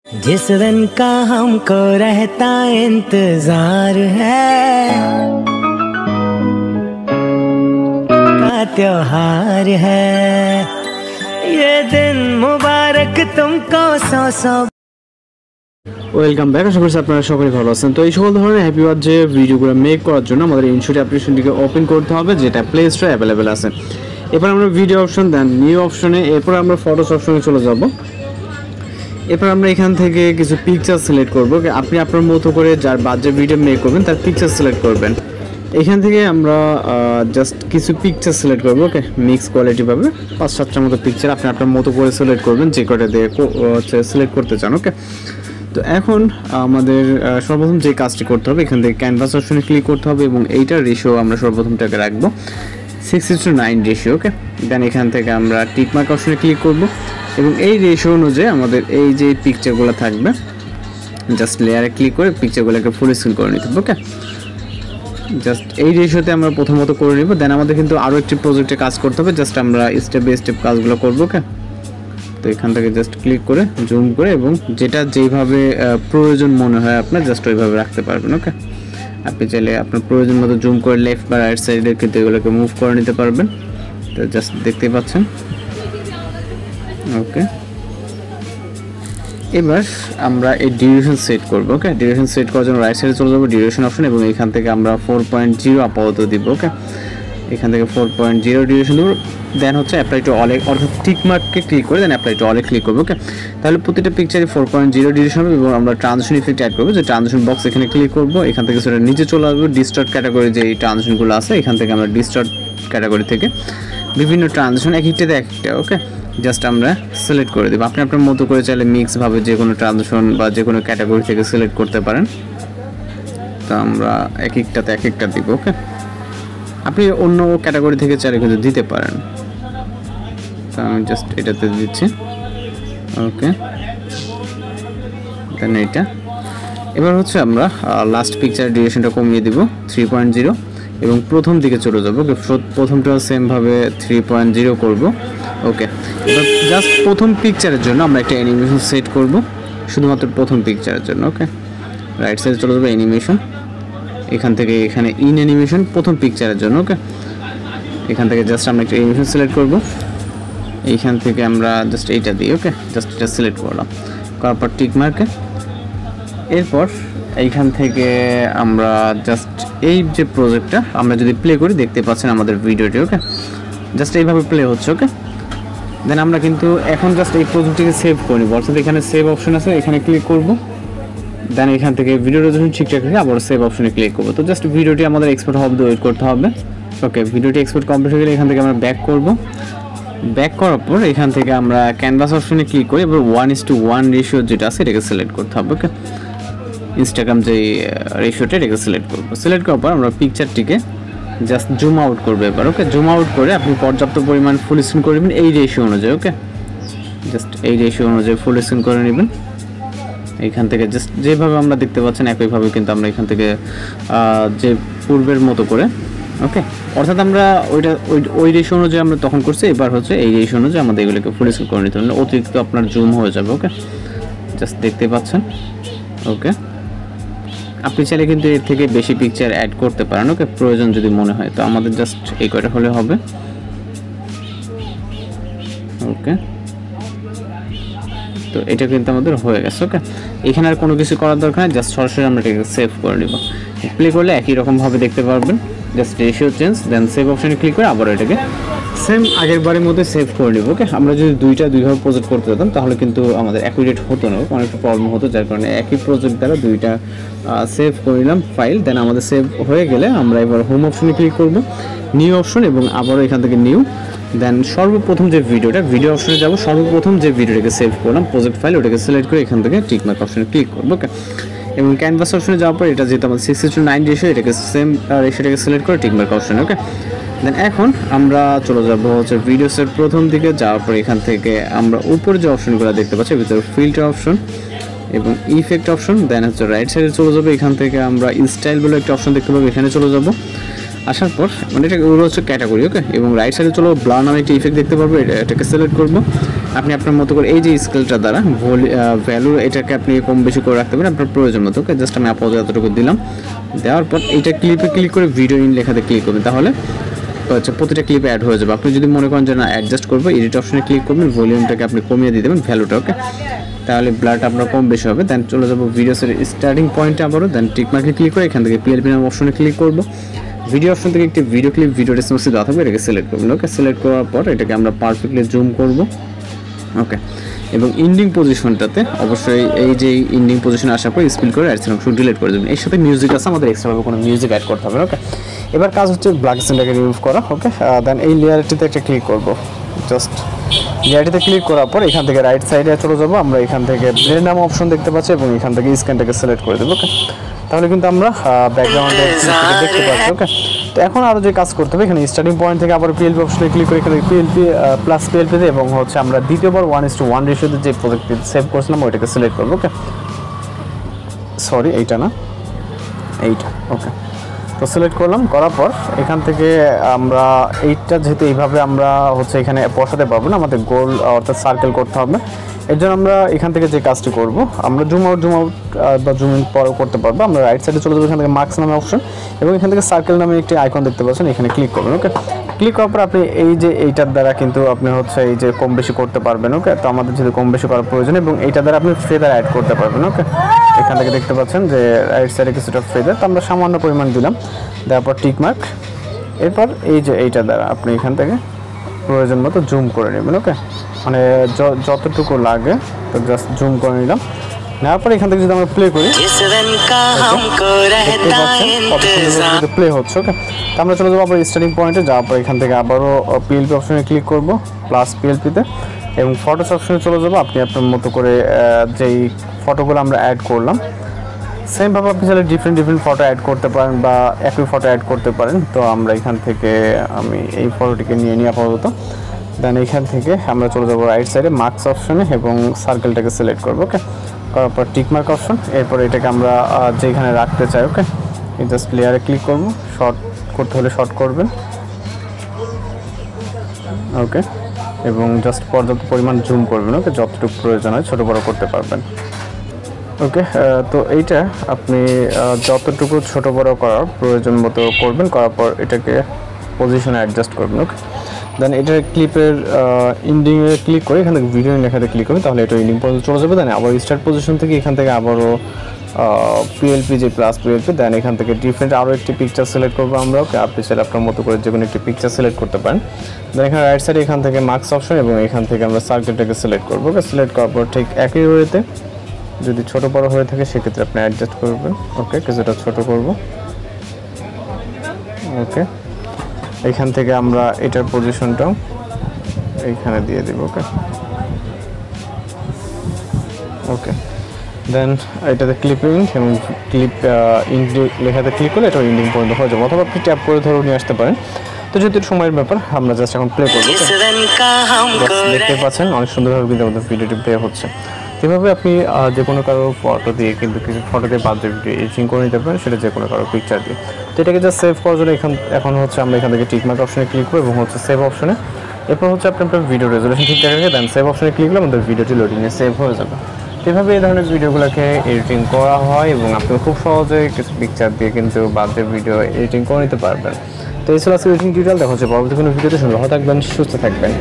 जिस दिन का हमको रहता इंतजार है का त्योहार है ये दिन मुबारक तुमको सौ सौ। Welcome back. আশা করছি আপনারা সকলেই ভালো আছেন। তো এই সকল ধরনের হ্যাপি বার্থডে ভিডিওগুলো মেক করার জন্য আমাদের ইনশট অ্যাপ্লিকেশনটিকে ওপেন করতে হবে, যেটা প্লে স্টোরে অ্যাভেলেবেল আছে। এরপর আমরা ভিডিও অপশন দেন নিউ অপশনে, এরপর আমরা ফটোস অপশনে চলে যাব। এরপর আমরা এখান থেকে কিছু পিকচার সিলেক্ট করব। আপনি আপনার মতো করে যার বার্থডে ভিডিও মেক করবেন তার পিকচার সিলেক্ট করবেন। এখান থেকে আমরা জাস্ট কিছু পিকচার সিলেক্ট করবো। ওকে, মিক্স কোয়ালিটি পাবে 5-7টার মতো পিকচার আপনি আপনার মতো করে সিলেক্ট করবেন, যে কটা দিয়ে সিলেক্ট করতে চান। ওকে, তো এখন আমাদের সর্বপ্রথম যে কাজটি করতে হবে, এখান থেকে ক্যানভাস অপশনে ক্লিক করতে হবে এবং এইটার রেশিও আমরা সর্বপ্রথমটাকে রাখবো 6:9 রেশিও। ওকে, দেন এখান থেকে আমরা টিকমার্ক অপশনে ক্লিক করব এবং এই রেশিও অনুযায়ী আমাদের এই যে পিকচারগুলো থাকবে জাস্ট লেয়ারে ক্লিক করে পিকচারগুলোকে ফুল স্ক্রিন করে নিতে হবে। ওকে, জাস্ট এই রেশিওতে আমরা প্রথমত করে নিব। দেন আমাদের কিন্তু আরও একটি প্রজেক্টে কাজ করতে হবে, জাস্ট আমরা স্টেপ বাই স্টেপ কাজগুলো করবো। ওকে, তো এখান থেকে জাস্ট ক্লিক করে জুম করে এবং যেটা যেইভাবে প্রয়োজন মনে হয় আপনার জাস্ট ওইভাবে রাখতে পারবেন। ওকে, আপনি চাইলে আপনার প্রয়োজন মতো জুম করে লেফট বা রাইট সাইডে কিন্তু এগুলোকে মুভ করে নিতে পারবেন। তো জাস্ট দেখতেই পাচ্ছেন। ওকে, এবার আমরা এই ডিউরেশন সেট করবো। ওকে, ডিউরেশন সেট করার জন্য রাইট সাইডে চলে যাবো ডিউরেশন অপশন এবং এখান থেকে আমরা 4.0 আপাতত দিব। ওকে, এখান থেকে 4.0 ডিউরেশন দেবো। দেন হচ্ছে অ্যাপ্লাই টু অলে, অর্থাৎ টিক মার্ককে ক্লিক করে দেন অ্যাপ্লাই টু অলে ক্লিক করবো। ওকে, তাহলে প্রতিটা পিকচারে 4.0 ডিউরেশন হবে এবং আমরা ট্রানজিশন ইফেক্ট অ্যাড করবো। যে ট্রানজিশন বক্স এখানে ক্লিক করবো, এখান থেকে সেটা নিচে চলে আসবো। ডিস্টর্ট ক্যাটাগরি যে ট্রানজিশনগুলো আছে এখান থেকে আমরা ডিস্টর্ট ক্যাটাগরি থেকে বিভিন্ন ট্রানজিশন এক একটাতে এক একটা ওকে জাস্ট আমরা সিলেক্ট করে দেবো। আপনি আপনার মতো করে চাইলে মিক্সভাবে যে কোনো ট্রানজিশন বা যে কোনো ক্যাটাগরি থেকে সিলেক্ট করতে পারেন। তো আমরা এক একটাতে এক একটা দিব। ওকে, আপনি অন্য ক্যাটাগরি থেকে চাইলে কিন্তু দিতে পারেন। তো আমি জাস্ট এটাতে দিচ্ছি। ওকে, দেন এইটা। এবার হচ্ছে আমরা লাস্ট পিকচার ডিউরেশনটা কমিয়ে দিব 3.0 এবং প্রথম দিকে চলে যাবো। ওকে, প্রথমটা সেমভাবে 3.0 করব। ওকে, এবার জাস্ট প্রথম পিকচারের জন্য আমরা একটা অ্যানিমেশন সেট করব, শুধুমাত্র প্রথম পিকচারের জন্য। ওকে, রাইট সাইডে চলে যাবো অ্যানিমেশন, এখান থেকে এখানে ইন অ্যানিমেশন প্রথম পিকচারের জন্য। ওকে, এখান থেকে জাস্ট আমরা একটা অ্যানিমেশন সিলেক্ট করব, এইখান থেকে আমরা জাস্ট এইটা দিই। ওকে, জাস্ট এটা সিলেক্ট করলাম, করার পর টিক মার্কে। এরপর এইখান থেকে আমরা জাস্ট এই যে প্রজেক্টটা আমরা যদি প্লে করি দেখতে পাচ্ছেন আমাদের ভিডিওটি। ওকে, জাস্ট এইভাবে প্লে হচ্ছে। ওকে, দেন আমরা কিন্তু এখন জাস্ট এই প্রজেক্টটিকে সেভ করে নিব। অর্থাৎ এখানে সেভ অপশন আছে, এখানে ক্লিক করব। দেন এখান থেকে ভিডিও রেজলিউশন ঠিকঠাক রেখে আবার সেভ অপশনে ক্লিক করব। তো জাস্ট ভিডিওটি আমাদের এক্সপোর্ট হবে, ওয়েট করতে হবে। ওকে, ভিডিওটি এক্সপোর্ট কমপ্লিট হয়ে গেলে এখান থেকে আমরা ব্যাক করব। ব্যাক করার পর এখান থেকে আমরা ক্যানভাস অপশনে ক্লিক করি, এবার 1:1 রেশিও যেটা আছে এটাকে সিলেক্ট করতে হবে। ওকে, ইনস্টাগ্রাম যে রেশিওটা এটাকে সিলেক্ট করবো। সিলেক্ট করার পর আমরা পিকচারটিকে জাস্ট জুম আউট করবো এবার। ওকে, জুম আউট করে আপনি পর্যাপ্ত পরিমাণ ফুল স্ক্রিন করে নেবেন এই রেশিও অনুযায়ী। ওকে, জাস্ট এই রেশিও অনুযায়ী ফুল স্ক্রিন করে নেবেন। এইখান থেকে জাস্ট যেভাবে আমরা দেখতে পাচ্ছেন একইভাবে কিন্তু আমরা এখান থেকে যে পূর্বের মতো করে। ওকে, অর্থাৎ আমরা ওই রেশিও অনুযায়ী আমরা তখন করছি, এবার হচ্ছে এই রেশিও অনুযায়ী আমাদের এগুলোকে ফুল স্ক্রিন করে নিতে হবে, অতিরিক্ত আপনার জুম হয়ে যাবে। ওকে, জাস্ট দেখতে পাচ্ছেন। ওকে, আপনি চাইলে কিন্তু এর থেকে বেশি পিকচার অ্যাড করতে পারেন। ওকে, প্রয়োজন যদি মনে হয়। তো আমাদের জাস্ট এই কয়টা হলে হবে। ওকে, তো এটা কিন্তু আমাদের হয়ে গেছে। ওকে, এখানে আর কোনো কিছু করার দরকার নেই, জাস্ট সরাসরি আমরা এটাকে সেভ করে নিব। প্লে করলে একই রকমভাবে দেখতে পারবেন, জাস্ট রেশিও চেঞ্জ দেন সেভ অপশনে ক্লিক করে আবার এটাকে সেম আগের বারের মধ্যে সেভ করে নিব। ওকে, আমরা যদি দুইভাবে প্রজেক্ট করতে যেতাম তাহলে কিন্তু আমাদের অ্যাকুরেট হতো না, অনেকটা প্রবলেম হতো, যার কারণে একই প্রজেক্ট দ্বারা দুইটা সেভ করে নিলাম ফাইল। দেন আমাদের সেভ হয়ে গেলে আমরা এবার হোম অপশনে ক্লিক করব, নিউ অপশন এবং আবারও এখান থেকে নিউ। দেন সর্বপ্রথম যে ভিডিও অপশনে যাব, সর্বপ্রথম যে ভিডিওটাকে সেভ করলাম প্রজেক্ট ফাইল ওটাকে সিলেক্ট করে এখান থেকে টিকমার্ক অপশনে ক্লিক করবো। ওকে, এবং ক্যানভাস অপশনে যাওয়ার পর এটা যেহেতু আমাদের 6:9 রেশিও, এটাকে সেম রেশিওটাকে সিলেক্ট করে টিকমার্ক অপশনে। ওকে, দেন এখন আমরা চলে যাব হচ্ছে ভিডিওসের প্রথম দিকে। যাওয়ার পর এখান থেকে আমরা উপরে যে অপশনগুলো দেখতে পাচ্ছি ভিতরে ফিল্টার অপশন এবং ইফেক্ট অপশন। দেন হচ্ছে রাইট সাইডে চলে যাবো, এখান থেকে আমরা স্টাইল বলে একটা অপশন দেখতে পাবো, এখানে চলে যাব। আসার পর মানে এটা হচ্ছে ক্যাটাগরি। ওকে, এবং রাইট সাইডে চলো ব্লার নামে একটা ইফেক্ট দেখতে পারবো, এটাকে সিলেক্ট করবো। আপনি আপনার মতো করে এই যে স্কেলটা দ্বারা ভ্যালু এটাকে আপনি কম বেশি করে রাখতে পারেন আপনার প্রয়োজন মতো। ওকে, জাস্ট আমি আপাতত এতটুকু দিলাম। দেওয়ার পর এইটা ক্লিপে ক্লিক করে ভিডিও ইন লেখাতে ক্লিক করবেন, তাহলে হচ্ছে প্রতিটা ক্লিপে অ্যাড হয়ে যাবে। আপনি যদি মনে করেন যে না অ্যাডজাস্ট করবো, এডিট অপশনে ক্লিক করবেন, ভলিউমটাকে আপনি কমিয়ে দিয়ে দেবেন ভ্যালুটা। ওকে, তাহলে ব্লারটা আপনার কম বেশি হবে। দেন চলে যাবো ভিডিওসের স্টার্টিং পয়েন্টে আবারও, দেন টিকমার্কে ক্লিক করে এখান থেকে পিএলপি নাম অপশনে ক্লিক করবো। ভিডিও অপশন থেকে একটি ভিডিও ক্লিপ ভিডিও ডেসক্রিপশনে দেওয়া থাকবে, এটাকে সিলেক্ট করবেন। ওকে, সিলেক্ট করার পর এটাকে আমরা পারফেক্টলি জুম করব। ওকে, এবং ইন্ডিং পজিশনটাতে অবশ্যই এই যে ইন্ডিং পজিশনে আসার পর স্পিল করে অ্যাড অংশ ডিলিট করে দেবেন। এর সাথে মিউজিক আছে, আমাদের এক্সট্রাভাবে কোনো মিউজিক অ্যাড করতে হবে না। ওকে, এবার কাজ হচ্ছে ব্ল্যাক স্ক্রিনটাকে রিমুভ করা। ওকে, দেন এই লেয়ারটিতে একটা ক্লিক করব। জাস্ট লেয়ারটিতে ক্লিক করার পর এখান থেকে রাইট সাইডে চলে যাবো। আমরা এখান থেকে ব্লেন্ড নাম অপশন দেখতে পাচ্ছি এবং এখান থেকে স্ক্যানটাকে সিলেক্ট করে দেবো। ওকে, তাহলে কিন্তু আমরা ব্যাকগ্রাউন্ডে দেখতে পাচ্ছি। ওকে, তো এখন আরও যে কাজ করতে হবে, এখানে স্টার্টিং পয়েন্ট থেকে আবার পিএলপি অপশনে ক্লিক করে এখানে পিএলপি প্লাস পিএলপিতে এবং হচ্ছে আমরা দ্বিতীয়বার 1:1 রেশিওতে যে প্রজেক্টটি সেভ করেছিলাম ওইটাকে সিলেক্ট করবো। ওকে, সরি এইটা না, এইটা। ওকে, তো সিলেক্ট করলাম, করার পর এখান থেকে আমরা এইটা যেহেতু এইভাবে আমরা হচ্ছে এখানে বসাতে পারবো না, আমাদের গোল অর্থাৎ সার্কেল করতে হবে। এর জন্য আমরা এখান থেকে যে কাজটি করব, আমরা জুম আউট বা জুম ইন পরেও করতে পারবো। আমরা রাইট সাইডে চলে যাবো, এখান থেকে মার্কস নামে অপশন এবং এখান থেকে সার্কেল নামে একটি আইকন দেখতে পাচ্ছেন, এখানে ক্লিক করবেন। ওকে, ক্লিক করার পর আপনি এই যে এইটার দ্বারা কিন্তু আপনি হচ্ছে এই যে কম বেশি করতে পারবেন। ওকে, তো আমাদের যদি কম বেশি করার প্রয়োজন এবং এইটার দ্বারা আপনি ফেদার অ্যাড করতে পারবেন। ওকে, এখান থেকে দেখতে পাচ্ছেন যে রাইট সাইডে কিছুটা ফেদার, তো আমরা সামান্য পরিমাণ দিলাম, দেওয়ার পর টিক মার্ক। এরপর এই যে এইটার দ্বারা আপনি এখান থেকে প্রয়োজন মতো জুম করে নেবেন। ওকে, মানে যতটুকু লাগে তো জাস্ট জুম করে নিলাম। নেওয়ার পর এখান থেকে যদি আমরা প্লে করি, প্লে হচ্ছে। ওকে, তো আমরা চলে যাবো আবার স্টার্টিং পয়েন্টে, যাওয়ার পর এখান থেকে আবারও পিএলপি অপশনে ক্লিক করব প্লাস পিএলপিতে এবং ফটোস অপশনে চলে যাবো। আপনি আপনার মতো করে যেই ফটোগুলো আমরা অ্যাড করলাম সেমভাবে আপনি চাইলে ডিফারেন্ট ফটো অ্যাড করতে পারেন বা একই ফটো অ্যাড করতে পারেন। তো আমরা এখান থেকে আমি এই ফটোটিকে নিয়ে নিই আপাতত। দেন এখান থেকে আমরা চলে যাবো রাইট সাইডে মার্কস অপশনে এবং সার্কেলটাকে সিলেক্ট করবো। ওকে, করার পর টিক মার্ক অপশন, এরপর এটাকে আমরা যেখানে রাখতে চাই। ওকে, জাস্ট লেয়ারে ক্লিক করব, শর্ট করতে হলে শর্ট করবেন। ওকে, এবং জাস্ট পর্যাপ্ত পরিমাণ জুম করবেন। ওকে, যতটুকু প্রয়োজন হয় ছোটো বড়ো করতে পারবেন। ওকে, তো এইটা আপনি যতটুকু ছোটো বড়ো করার প্রয়োজন মতো করবেন, করার পর এটাকে পজিশনে অ্যাডজাস্ট করবেন। ওকে, দেন এটা ক্লিপের ইন্ডিংয়ে ক্লিক করে এখান থেকে ভিডিও লেখাতে ক্লিক করবেন, তাহলে এটা ইন্ডিং পর্যন্ত চলে যাবে। দেন আবার স্টার্ট পজিশন থেকে এখান থেকে আবারও পিএলপি যে প্লাস পিএলপি, দেন এখান থেকে ডিফারেন্ট আরও একটি পিকচার সিলেক্ট করবো আমরা। ওকে, আপনি চাইলে আপনার মতো করে যে কোনো একটি পিকচার সিলেক্ট করতে পারেন। দেন এখানে রাইট সাইডে এখান থেকে মার্কস অপশন এবং এখান থেকে আমরা সার্কেলটাকে সিলেক্ট করবো। ওকে, সিলেক্ট করার পর ঠিক একই ওয়েতে যদি ছোটো বড়ো হয়ে থাকে সেক্ষেত্রে আপনি অ্যাডজাস্ট করবেন। ওকে, কিছুটা ছোটো করব। ওকে, এখান থেকে আমরা এটার পজিশনটাও এইখানে দিয়ে দেব। ওকে, ওকে, দেন এটাতে ক্লিপিং এবং ক্লিপ ইন্ডিং লেখাতে ক্লিক করলে এটা ইন্ডিং পর্যন্ত হয়ে যাবে, অথবা আপনি ট্যাপ করে ধরে নিয়ে আসতে পারেন। তো যেহেতু সময়ের ব্যাপার আমরা জাস্ট এখন প্লে করবো। দেখতে পাচ্ছেন অনেক সুন্দরভাবে কিন্তু আমাদের ভিডিওটি প্লে হচ্ছে। এভাবে আপনি যে কোনো কারো ফটো দিয়ে কিন্তু কিছু ফটো দিয়ে বাদ দিয়ে ভিডিও এডিটিং করে নিতে পারেন, সেটা যে কোনো কারো পিকচার দিয়ে। তো এটাকে জাস্ট সেভ করার জন্য এখন হচ্ছে আমরা এখান থেকে টিকমার্ক অপশনে ক্লিক করবো এবং হচ্ছে সেভ অপশনে, এরপর হচ্ছে আপনার ভিডিও রেজুলেশন ঠিকঠাক রেখে দেন সেভ অপশনে ক্লিক করলে আমাদের ভিডিওটি লোডিংয়ে সেভ হয়ে যাবে। এভাবে এই ধরনের ভিডিওগুলোকে এডিটিং করা হয় এবং আপনি খুব সহজে কিছু পিকচার দিয়ে কিন্তু বাদ দিয়ে ভিডিও এডিটিং করে নিতে পারবেন। তো এই ছিল আজকে এডিটিং টিউটোরিয়াল। দেখা হচ্ছে পরবর্তী কোনো ভিডিওতে। ভালো থাকবেন, সুস্থ থাকবেন।